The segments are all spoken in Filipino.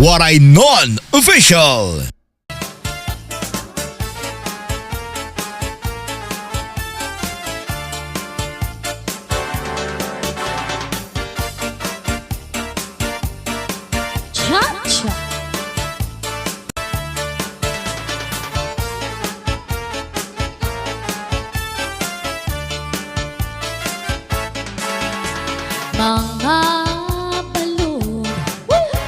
Waray Non-Official. Cha-cha. Mga balon,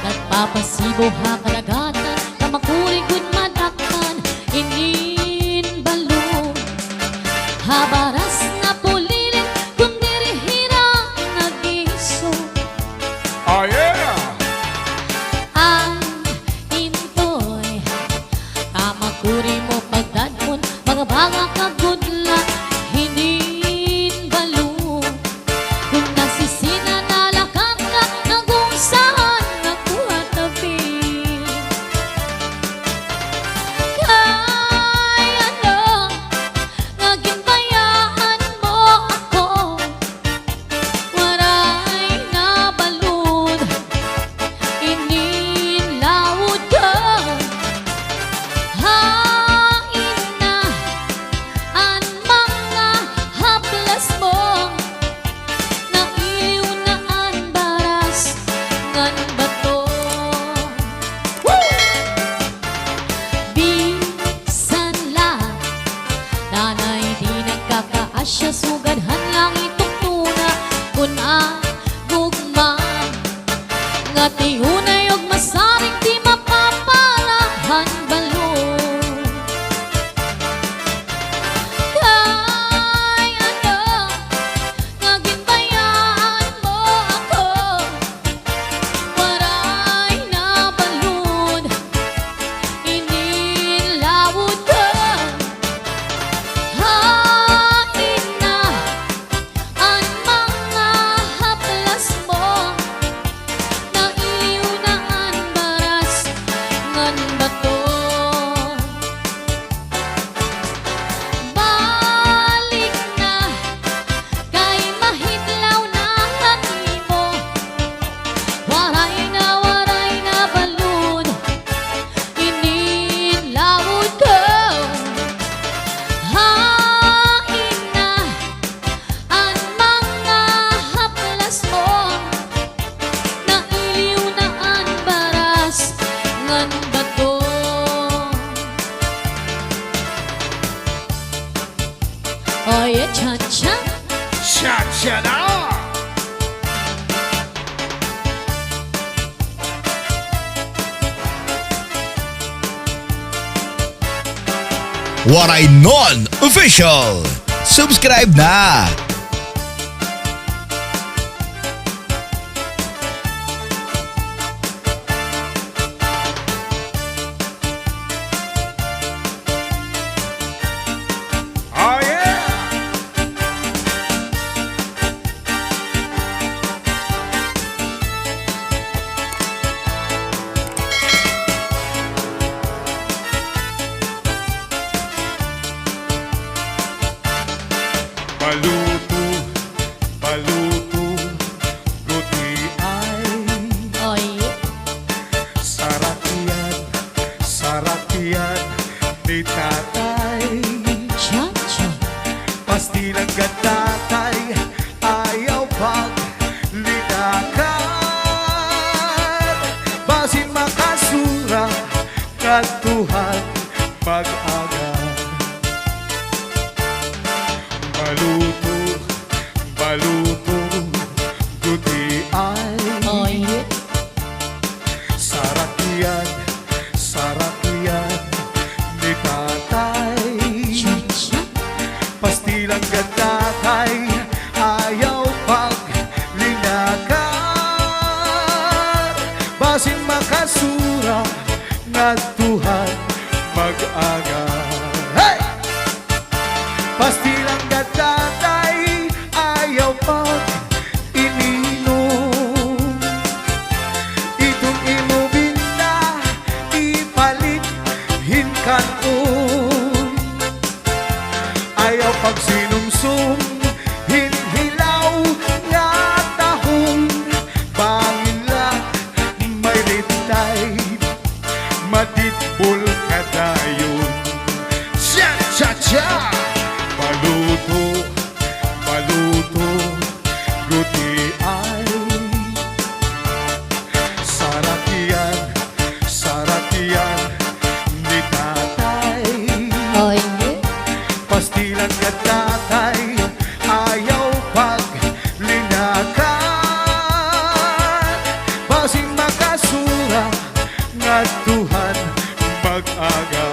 nagpapasibo ha karagatan, kamakurigod madakpan, inin balon, habaras na pulilit, kung dirihirang nagiso. Oh yeah! Ang intoy, kamakuri mo pagdadmon, mga baga kagudla, hinin balon. Kung nasisina na lakad ka, kung saan nakuha tabi. Kaya ano, naging bayaan mo ako, waray na balon, inilawod ka. Hain na ang mga haplas mo, nailiw na ang baras ngan bato. Bisan lang, nanay di nagkakaasya, sugadhan lang itong tuna, kun gugma nga tihunay og masaring di mapapalahan balon. Kay ano, naging bayaan mo ako, waray na balon, inilawod ka. Hain na ang mga haplas mo, nailiw na ang baras ngan bato. Balik na, kay mahidlaw na mo, waray na balon, inilawod ka. Hain na ang mga haplas mo, nailiw na ang baras ngan bato. Oh yeah, cha-cha. Cha-cha na! Waray Non-Official. Subscribe na! Oh yeah! Baluto, baluto, guti ay Oh yeah. sarap yan ni tatay. Cha-cha. Pasti ng gatatay, ayaw pag linakan. Basin makasura, katuhan mag-aga. Baluto, baluto, guti ay Oh yeah. sarap yan ni tatay. Cha-cha. Pastilang gatatay, ayaw pag linakan. Basin makasura, nagtuhan mag-aga. Hey! Pastilang gatatay, ayaw pag ininom. Itong imubinda, ipalit hinkanon. Ayaw pag sinumsum, hinhilaw nga tahong, bangin lang may ritay. pastilan ka tatay, ayaw paglinakan. Basing makasura, ngatuhan mag-aga.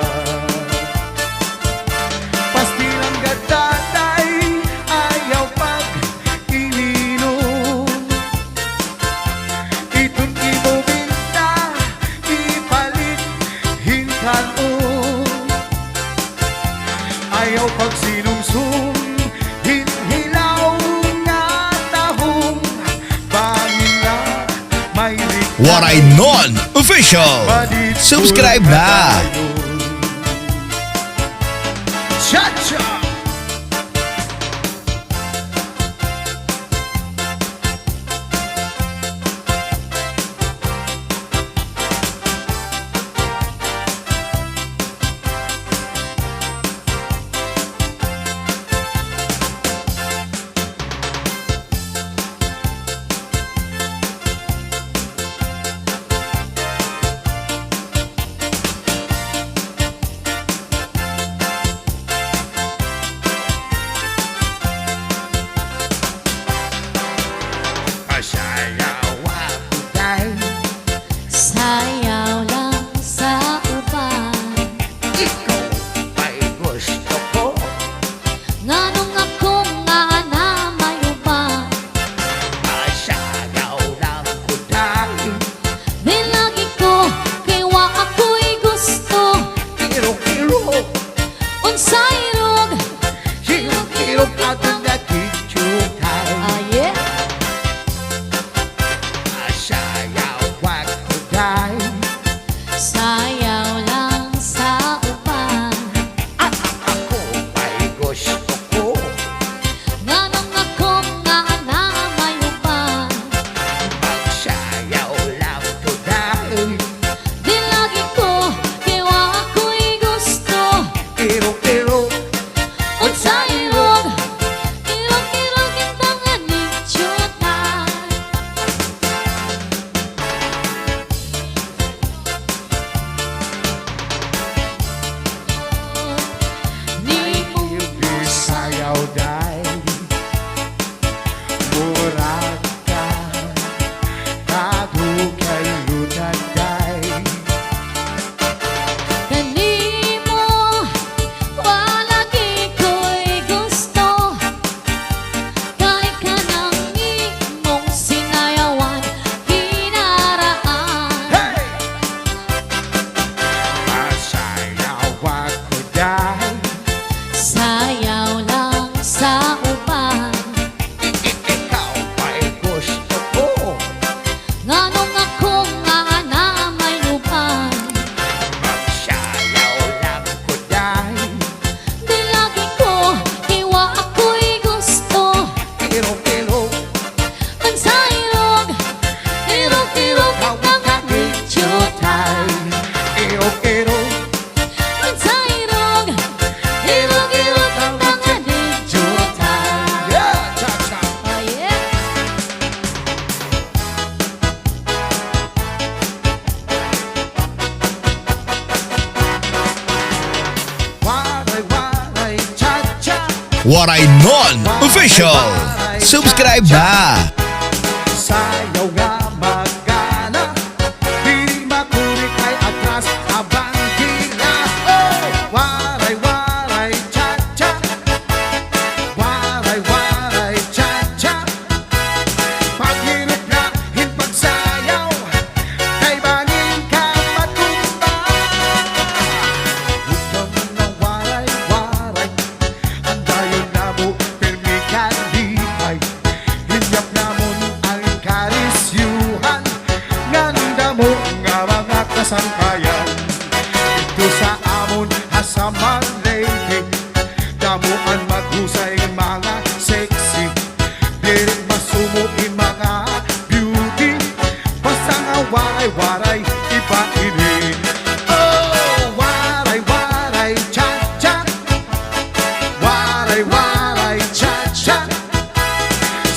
Pastilan ka tatay, ayaw pag-ininom. Itong ibubinta, ipalit hinkanon. Ayaw pag sinumsum, hinhilaw nga tahong. Bangin na may rikta. Waray Non-Official. Subscribe na. Cha-cha! Pasayaw ako dahil Sayaw lang sa uban. ikaw ay gusto ko. Nganong akong nga na may uban. Pasayaw lang ko dahil Bilagi ko, kay wa ako'y gusto. kiro-kiro, Unsay rog, kiro-kiro ato nakikitay. yeah. Pasayaw ako dahil Sayaw lang sa uban. at ako ay gusto ko. Nganong akong nga na may uban. Pagsayaw lang ko dahil Bilagi ko, kay wa ako'y gusto. kiro-kiro, Unsay rog, irog-irog kitang aning tiyutan. Ni mo sayaw dahil murag ka, kadugay lunan dahil kanimo, walagi ko'y gusto. Kay kanang imong sinayawan, kinaraan. hey! Pasayaw ako dahil Sayaw lang sa uban. ikaw ay gusto ko. Nganong akong nga na may uban. Pagsayaw lang ko dahil Bilagi ko, kay wa ako'y gusto. kiro-kiro, Unsay rog, irog-irog kitang aning tiyutan. kiro-kiro, Unsay rog, irog-irog kitang aning tiyutan. yeah! Cha-cha! Oh yeah. Waray, waray, cha-cha! Waray Non-Official. Subscribe na. Sayaw nga magana, di makunik ay atras, abang gila. Oh! Waray, waray, cha-cha! Waray, waray, cha-cha! Paghirap na hinpagsayaw, kay bangin ka matumba. Huwag ka man ng waray, waray, ang dayon na mo, pirmi ka lipay. Hinyap namon ang karisyuhan, nganda mo nga mga kasangkayan. Ito sa amon hasaman lady, damuan maghusay mga sexy. Dirit masumuin mga beauty, basta nga waray-waray, iba ini. Oh, waray-waray, cha-cha! Waray-waray, cha-cha!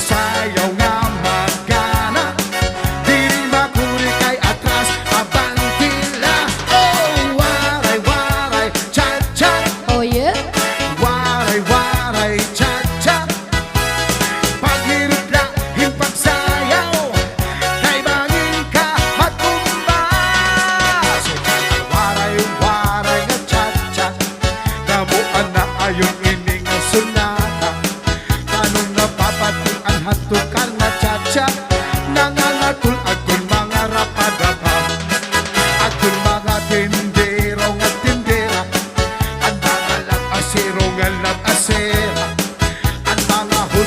Sayaw nga magana, di rin makunik ay atras, abang tila. Oh, waray-waray, cha-cha! Oh yeah. Waray,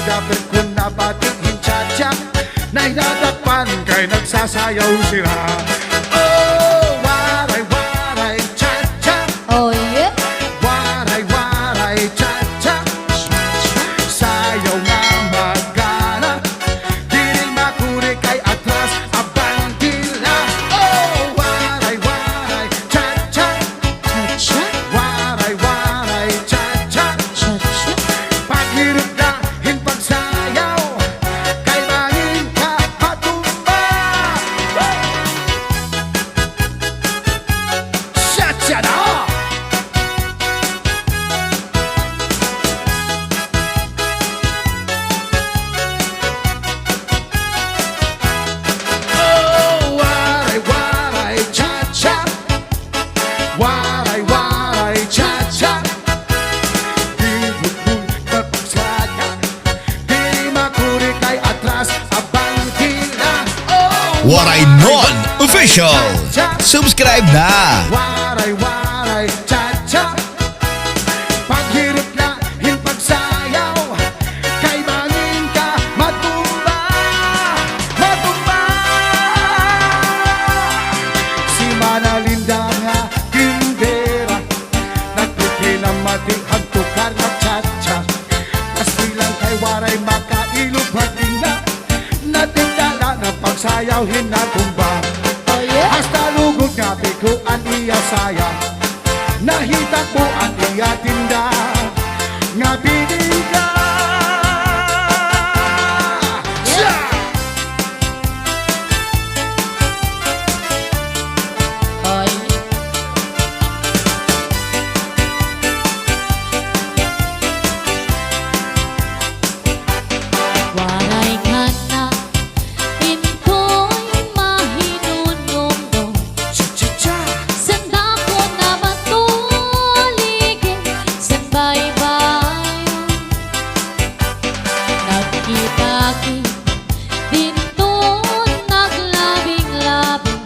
dapit ko na bating hinchachak na hinadakpan kay nagsasayaw sila. Oh, waray, waray, cha-cha. Oh yeah. Waray, waray, cha-cha. Sayaw nga magana, di rin makuri kay atras abangkila. Oh, waray, waray, cha-cha. Cha-cha. Waray, waray, cha-cha. Cha-cha. Paghirap dahil pagsayaw, kay mahin ka patumba. Cha-cha na! Oh, waray, waray, cha-cha. Waray, waray, cha-cha. Di bukong pagsaya, di makuri kay atras abang tila. Oh, Waray Non Official. Subscribe na. waray, waray, cha-cha. Paghirap na hin pagsayaw, kay mangin ka matumba, matumba. Si Manalinda nga tindera, nagpipinamati hagtukar na cha-cha. Mas bilang kay waray makailog haging na, natindala na pagsayaw hinatumba. Oh yeah. Hasta lugod nga biguan iya saya, nahitakbuan iya tinda, nga binigay. Yeah. Oh yeah. Waray ka na, into'y mahinunong. Cha-cha-cha. Sanda ko na matuligin sa baybay. Nagkita-kit din doon naglabing-labing.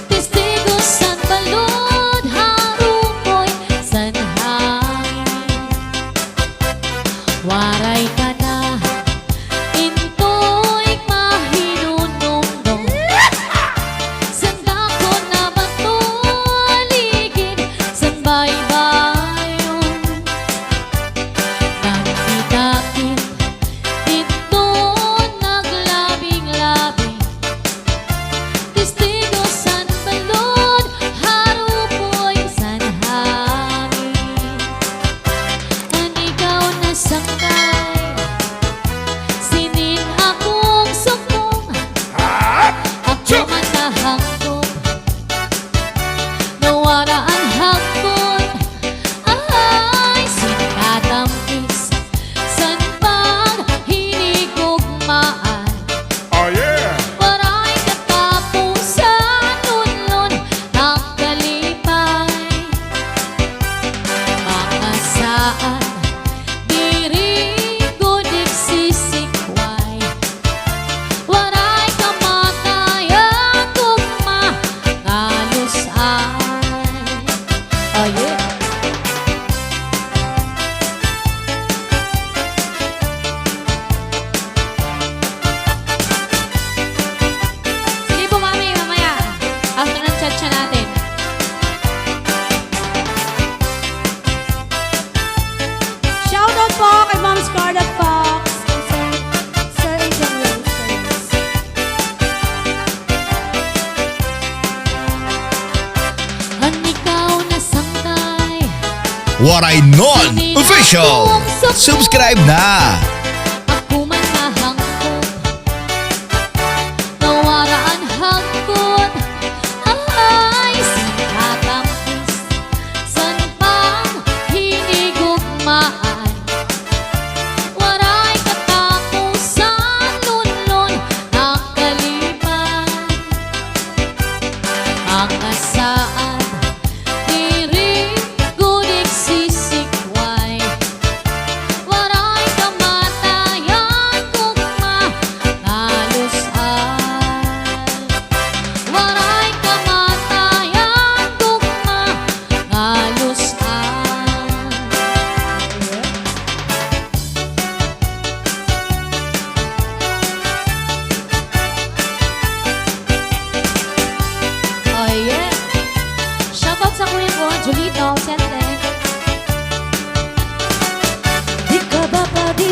Testigo sa balod, harukoy sa hangin. Waray ka na, into'y mahinunong. Sanda ko na matuligin sa baybayon. Nagkita-kit dito naglabing-labing. Testigo sa balod, harupoy sa hangin. Ang ikaw na sangkay, sinin akong sukong. Ako man nahangkot, nawara ang hangkot. Ay, sinatampis, san pang hinigugmaan. Oh yeah. Waray katapusan, lunlon ang kalipay. Mga saan, diri ko nagsisikway. Waray kamatayan, gugma, ngalusay. Oh yeah. Sige po mami, mamaya. After ng chat natin. Shoutout po kay Ma'am Scarlett Fox and Sir Agent Rose. Ang ikaw na sangkay, Waray Non Official. Subscribe na. ako man nahangkot, nawara ang hangkot. Ay, sinatampis, san pang hinigugmaan. Waray katapusan, lunlon ang kalipan. Mga saan, diri ko nagsisikway. Waray kamatayan,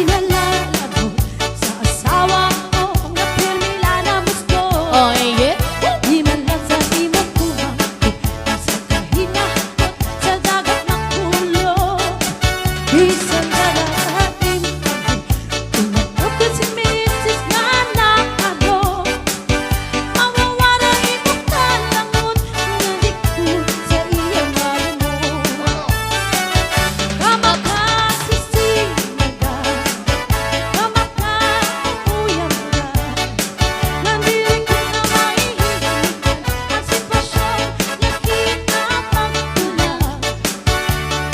nalalabog sa asawa ko na pirmila na musto. Oh, yeah. Di man lang sa imong kumangko, sa kahinahon sa dagat ng ulo. Bisan darating tumatapos si Mrs. na nakano. Mawawala imong talangon na di ko sa iyang malamon. Kamakasisinaga, kamakauuyam ka. Nandiri ko na maihigan ang sitwasyon na kinapagtulang.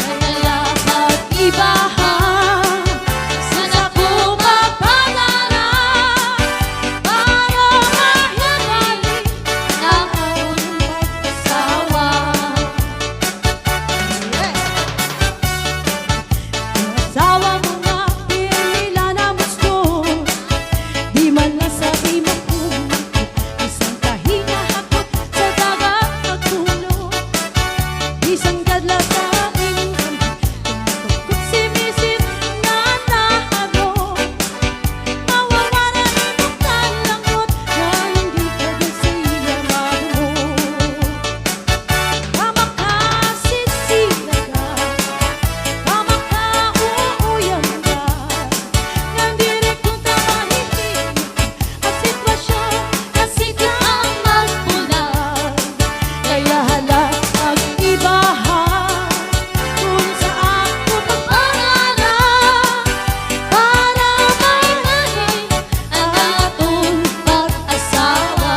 Kaya pag-ibahan sana ko mapangarap para mahiwalay ang akong pag-asawa. Asawa mo nga pirmila na musto. Di man lang sabi mo kumangko, isang kahingahakot sa dagat nagtulo. Isang gadla sa imong kamay, tumatukot si Mrs. na naharo. Mawawala imong talangot na hindi ka din siya mabuo. Kamakasisinaga, kamakauuyam ka. Nandiri ko na mahihigan ang sitwasyon na Ang magpulang kaya hala mag-ibahan kung sa ako pangarap para mahiwalay ang atong pag-asawa.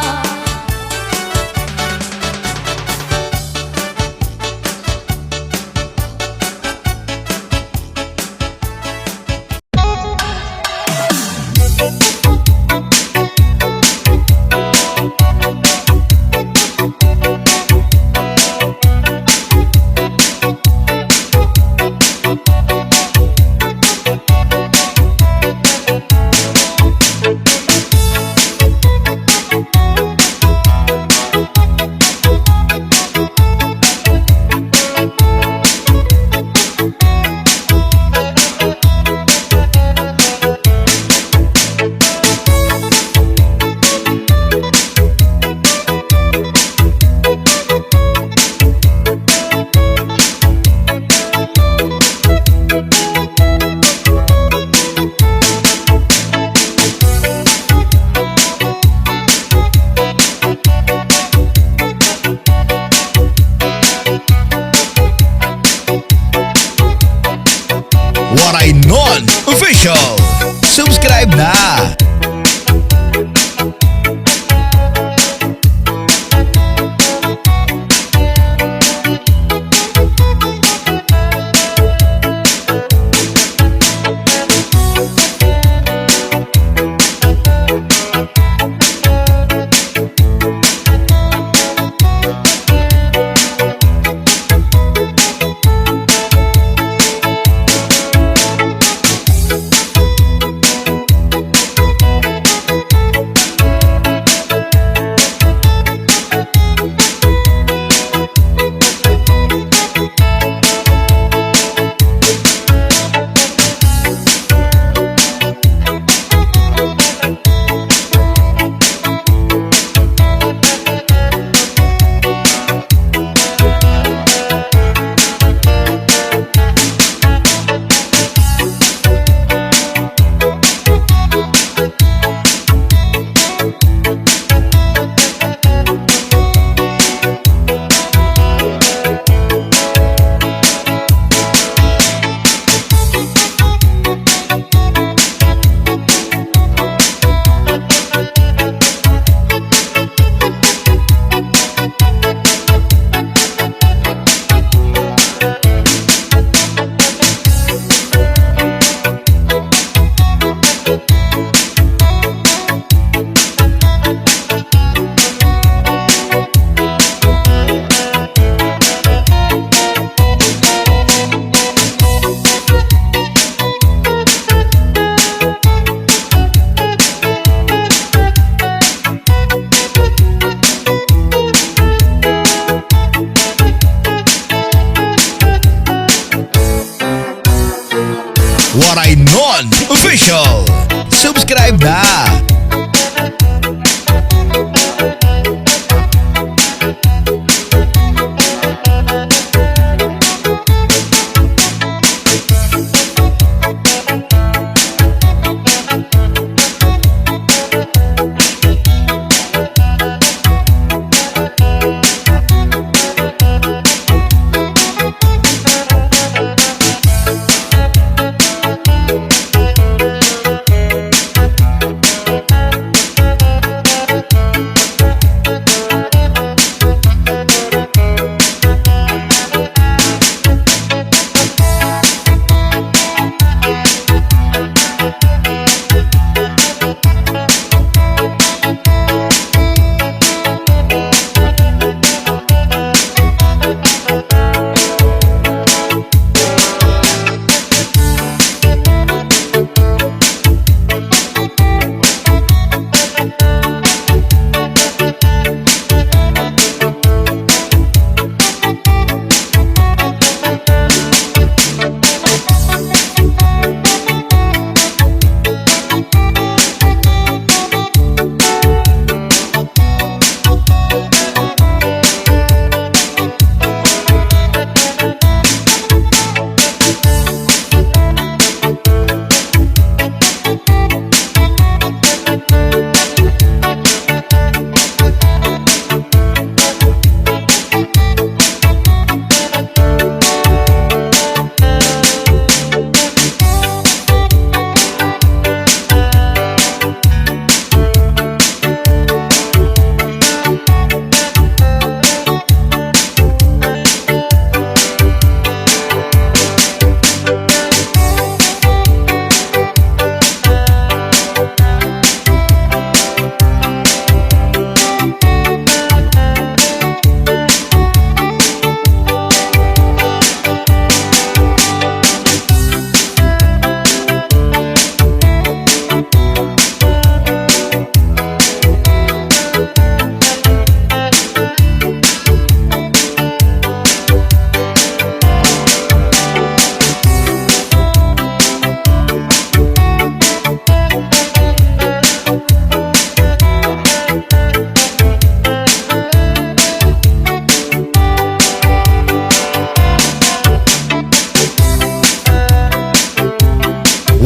Waray Non-Official. Subscribe na! Waray Non Official. Subscribe na!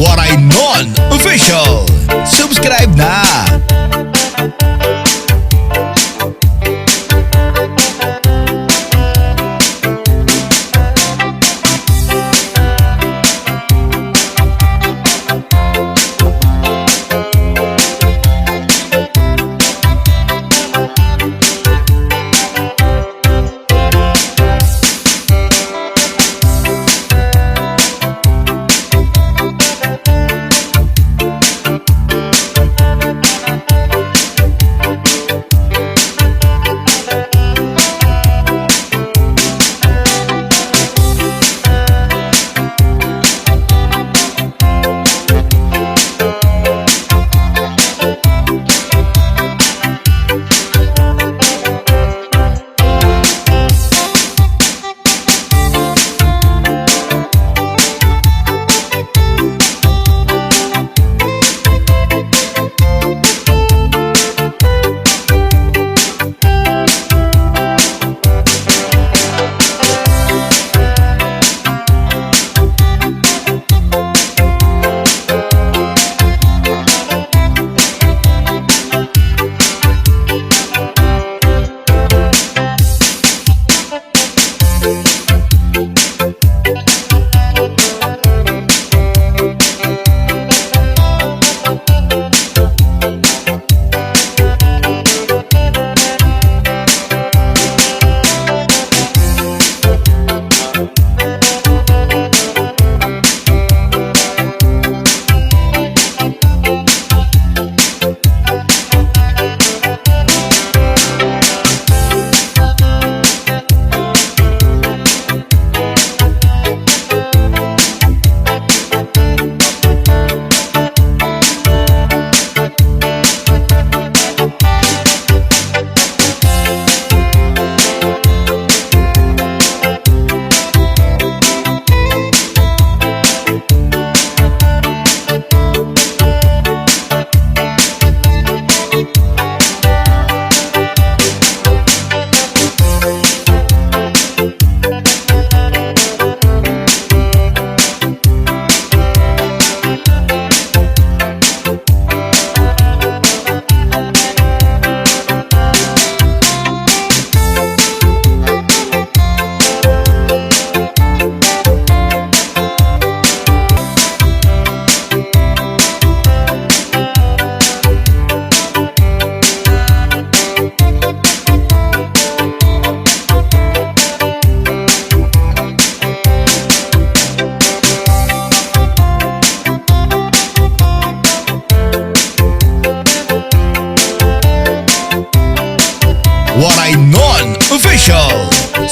Waray Non Official. Subscribe na!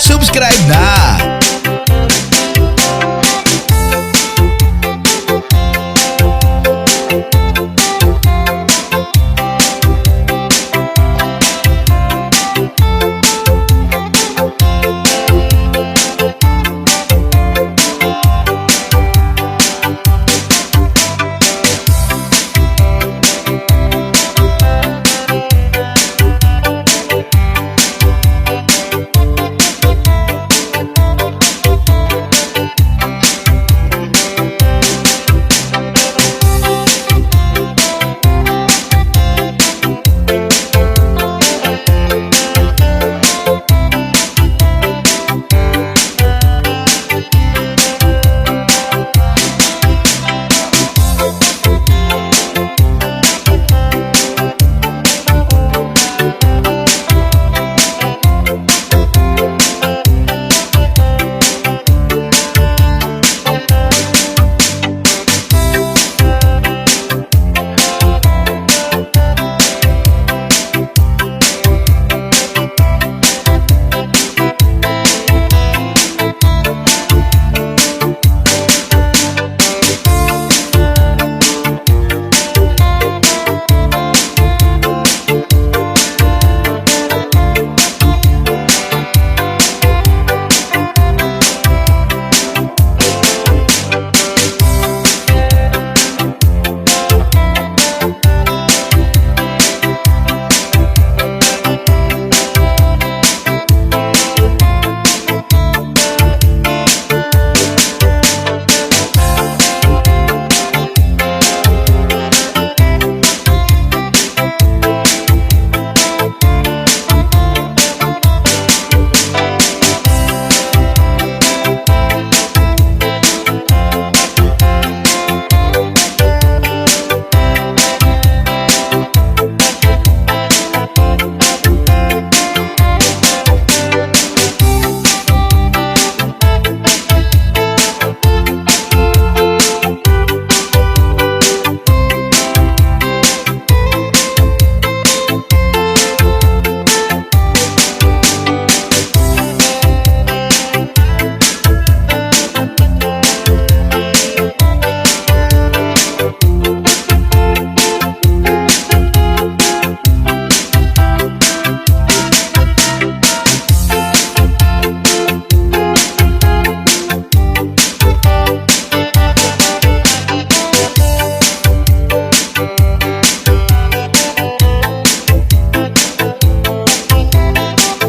Subscribe na!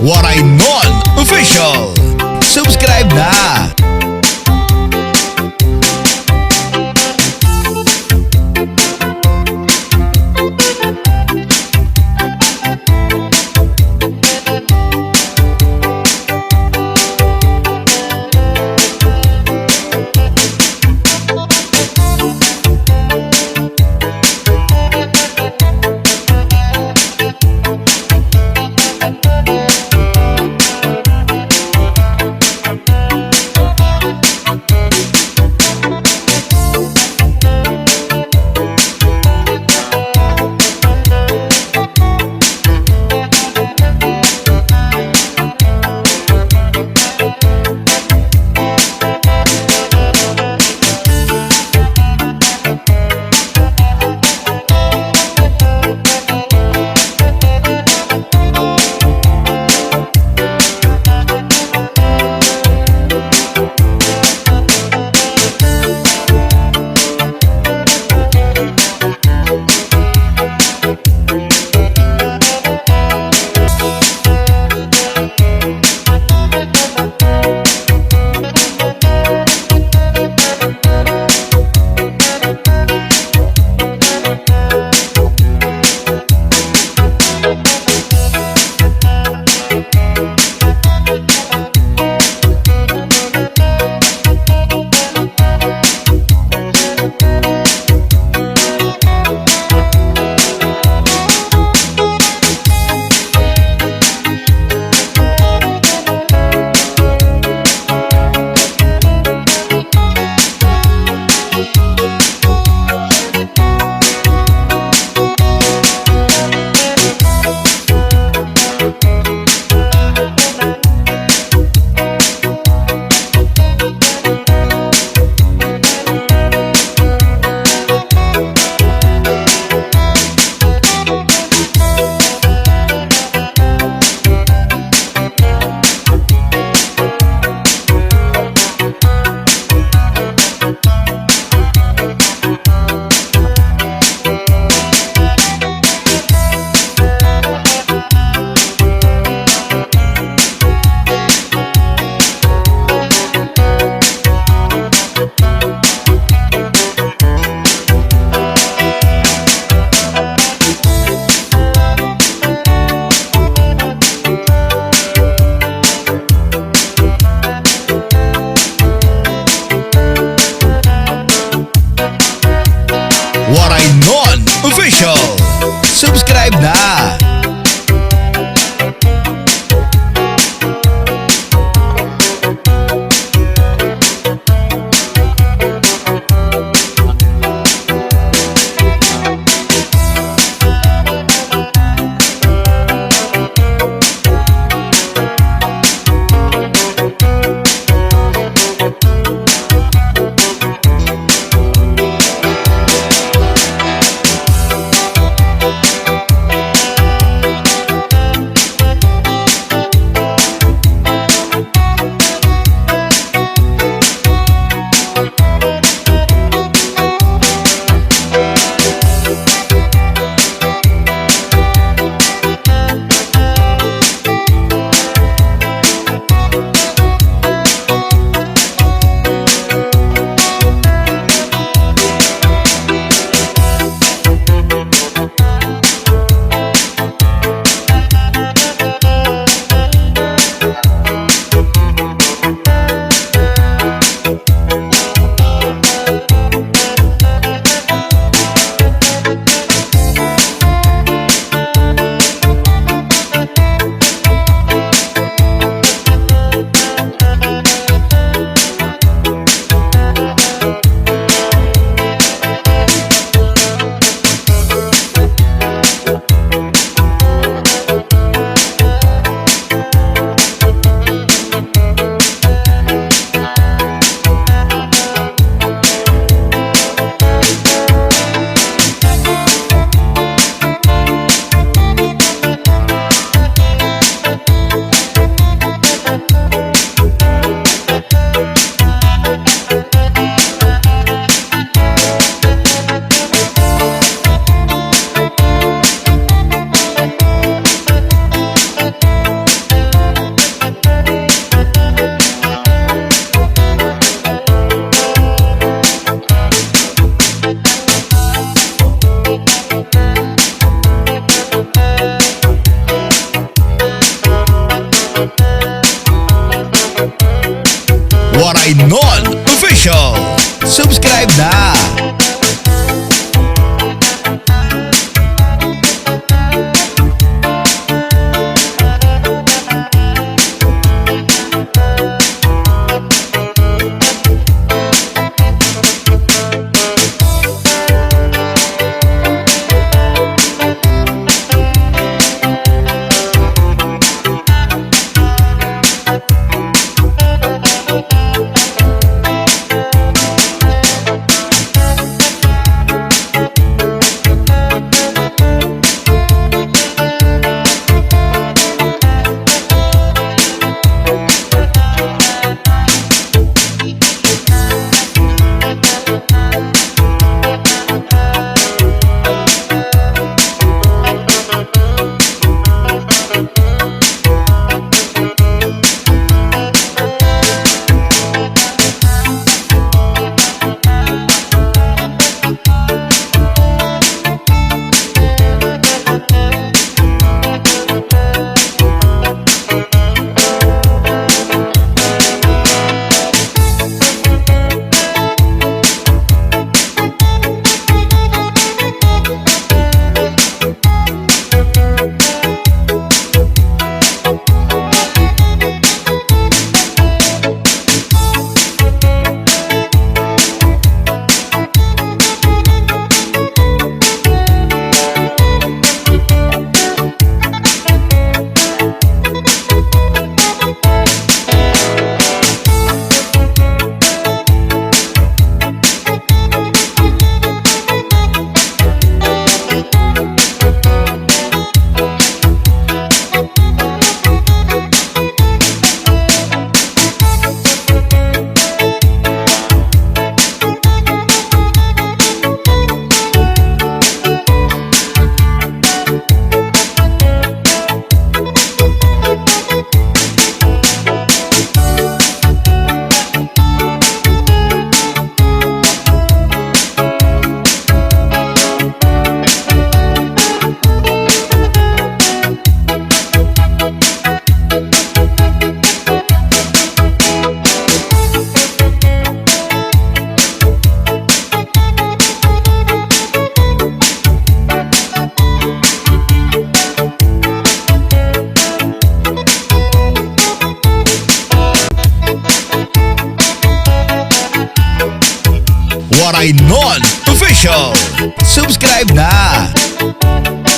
Waray Non-Official. Subscribe na! Official. Subscribe na! Waray Non Official. Subscribe na!